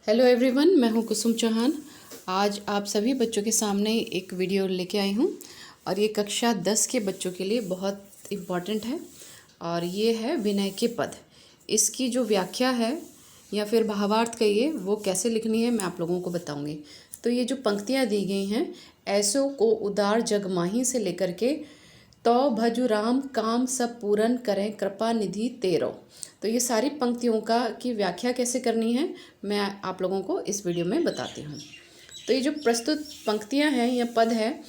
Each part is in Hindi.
हेलो एवरीवन, मैं हूं कुसुम चौहान। आज आप सभी बच्चों के सामने एक वीडियो लेके आई हूं और ये कक्षा 10 के बच्चों के लिए बहुत इम्पॉर्टेंट है। और ये है विनय के पद। इसकी जो व्याख्या है या फिर भावार्थ कहिए वो कैसे लिखनी है मैं आप लोगों को बताऊंगी। तो ये जो पंक्तियां दी गई हैं, ऐसो को उदार जग माही से लेकर के तो भजु राम काम सब पूरन करें कृपा निधि तेरो। तो ये सारी पंक्तियों की व्याख्या कैसे करनी है मैं आप लोगों को इस वीडियो में बताती हूँ। तो ये जो प्रस्तुत पंक्तियाँ हैं या पद है,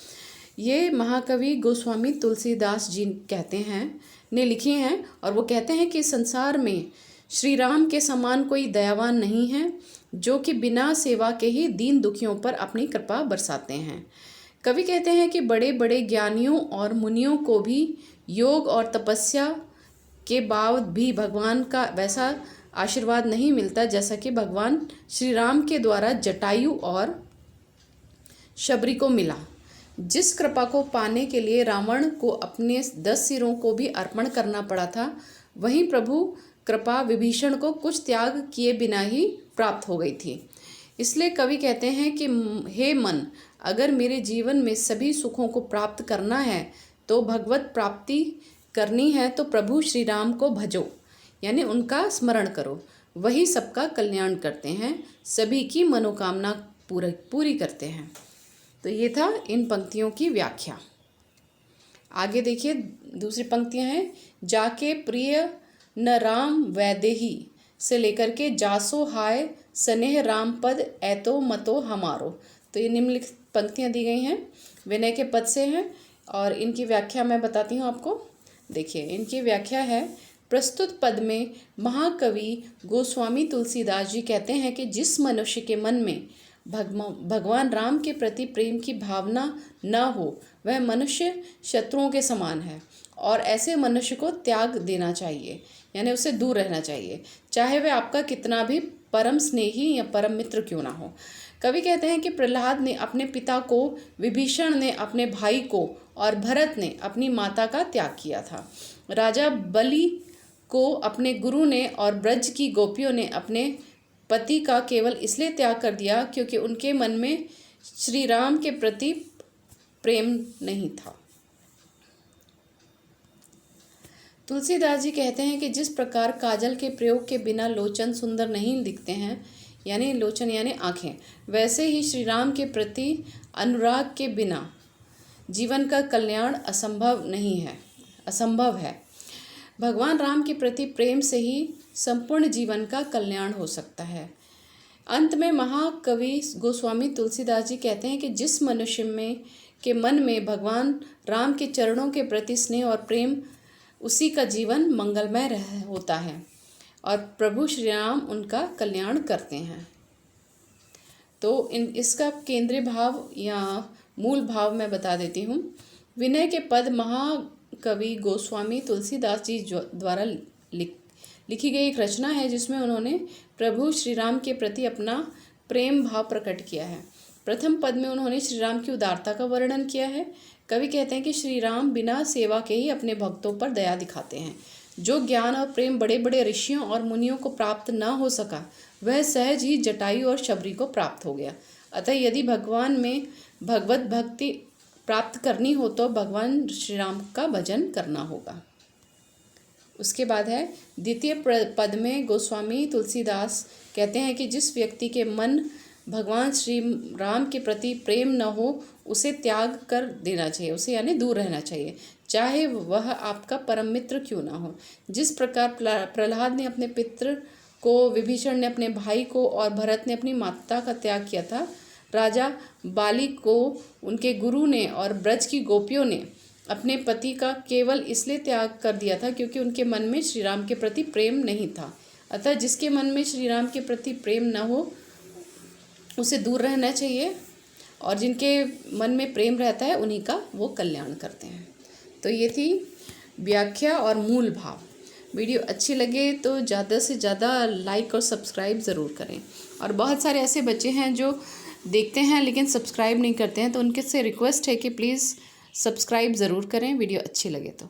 ये महाकवि गोस्वामी तुलसीदास जी कहते हैं ने लिखी हैं। और वो कहते हैं कि संसार में श्री राम के समान कोई दयावान नहीं है, जो कि बिना सेवा के ही दीन दुखियों पर अपनी कृपा बरसाते हैं। कवि कहते हैं कि बड़े बड़े ज्ञानियों और मुनियों को भी योग और तपस्या के बाद भी भगवान का वैसा आशीर्वाद नहीं मिलता जैसा कि भगवान श्री राम के द्वारा जटायु और शबरी को मिला। जिस कृपा को पाने के लिए रावण को अपने 10 सिरों को भी अर्पण करना पड़ा था, वहीं प्रभु कृपा विभीषण को कुछ त्याग किए बिना ही प्राप्त हो गई थी। इसलिए कवि कहते हैं कि हे मन, अगर मेरे जीवन में सभी सुखों को प्राप्त करना है तो भगवत प्राप्ति करनी है तो प्रभु श्री राम को भजो, यानी उनका स्मरण करो। वही सबका कल्याण करते हैं, सभी की मनोकामना पूरी करते हैं। तो ये था इन पंक्तियों की व्याख्या। आगे देखिए, दूसरी पंक्तियां हैं, जाके प्रिय न राम वैदेही से लेकर के जासो हाय स्नेह राम पद ऐतो मतो हमारो। तो ये निम्नलिखित पंक्तियां दी गई हैं, विनय के पद से हैं और इनकी व्याख्या मैं बताती हूँ आपको। देखिए, इनकी व्याख्या है, प्रस्तुत पद में महाकवि गोस्वामी तुलसीदास जी कहते हैं कि जिस मनुष्य के मन में भगवान राम के प्रति प्रेम की भावना न हो, वह मनुष्य शत्रुओं के समान है और ऐसे मनुष्य को त्याग देना चाहिए, यानी उससे दूर रहना चाहिए, चाहे वह आपका कितना भी परम स्नेही या परम मित्र क्यों ना हो। कवि कहते हैं कि प्रहलाद ने अपने पिता को, विभीषण ने अपने भाई को और भरत ने अपनी माता का त्याग किया था। राजा बलि को अपने गुरु ने और ब्रज की गोपियों ने अपने पति का केवल इसलिए त्याग कर दिया क्योंकि उनके मन में श्री राम के प्रति प्रेम नहीं था। तुलसीदास जी कहते हैं कि जिस प्रकार काजल के प्रयोग के बिना लोचन सुंदर नहीं दिखते हैं, यानी लोचन यानी आँखें, वैसे ही श्री राम के प्रति अनुराग के बिना जीवन का कल्याण असंभव है। भगवान राम के प्रति प्रेम से ही संपूर्ण जीवन का कल्याण हो सकता है। अंत में महाकवि गोस्वामी तुलसीदास जी कहते हैं कि जिस मनुष्य के मन में भगवान राम के चरणों के प्रति स्नेह और प्रेम, उसी का जीवन मंगलमय होता है और प्रभु श्री राम उनका कल्याण करते हैं। तो इसका केंद्रीय भाव या मूल भाव मैं बता देती हूँ। विनय के पद महाकवि गोस्वामी तुलसीदास जी द्वारा लिखी गई एक रचना है जिसमें उन्होंने प्रभु श्री राम के प्रति अपना प्रेम भाव प्रकट किया है। प्रथम पद में उन्होंने श्री राम की उदारता का वर्णन किया है। कवि कहते हैं कि श्री राम बिना सेवा के ही अपने भक्तों पर दया दिखाते हैं। जो ज्ञान और प्रेम बड़े बड़े ऋषियों और मुनियों को प्राप्त न हो सका, वह सहज ही जटायु और शबरी को प्राप्त हो गया। अतः यदि भगवान में भगवत भक्ति प्राप्त करनी हो तो भगवान श्री राम का भजन करना होगा। उसके बाद है, द्वितीय पद में गोस्वामी तुलसीदास कहते हैं कि जिस व्यक्ति के मन भगवान श्री राम के प्रति प्रेम न हो, उसे त्याग कर देना चाहिए, उसे यानी दूर रहना चाहिए, चाहे वह आपका परम मित्र क्यों ना हो। जिस प्रकार प्रहलाद ने अपने पितृ को, विभीषण ने अपने भाई को और भरत ने अपनी माता का त्याग किया था, राजा बाली को उनके गुरु ने और ब्रज की गोपियों ने अपने पति का केवल इसलिए त्याग कर दिया था क्योंकि उनके मन में श्री राम के प्रति प्रेम नहीं था। अतः जिसके मन में श्री राम के प्रति प्रेम न हो, उसे दूर रहना चाहिए और जिनके मन में प्रेम रहता है उन्हीं का वो कल्याण करते हैं। तो ये थी व्याख्या और मूल भाव। वीडियो अच्छी लगे तो ज़्यादा से ज़्यादा लाइक और सब्सक्राइब ज़रूर करें। और बहुत सारे ऐसे बच्चे हैं जो देखते हैं लेकिन सब्सक्राइब नहीं करते हैं, तो उनके से रिक्वेस्ट है कि प्लीज़ सब्सक्राइब ज़रूर करें वीडियो अच्छी लगे तो।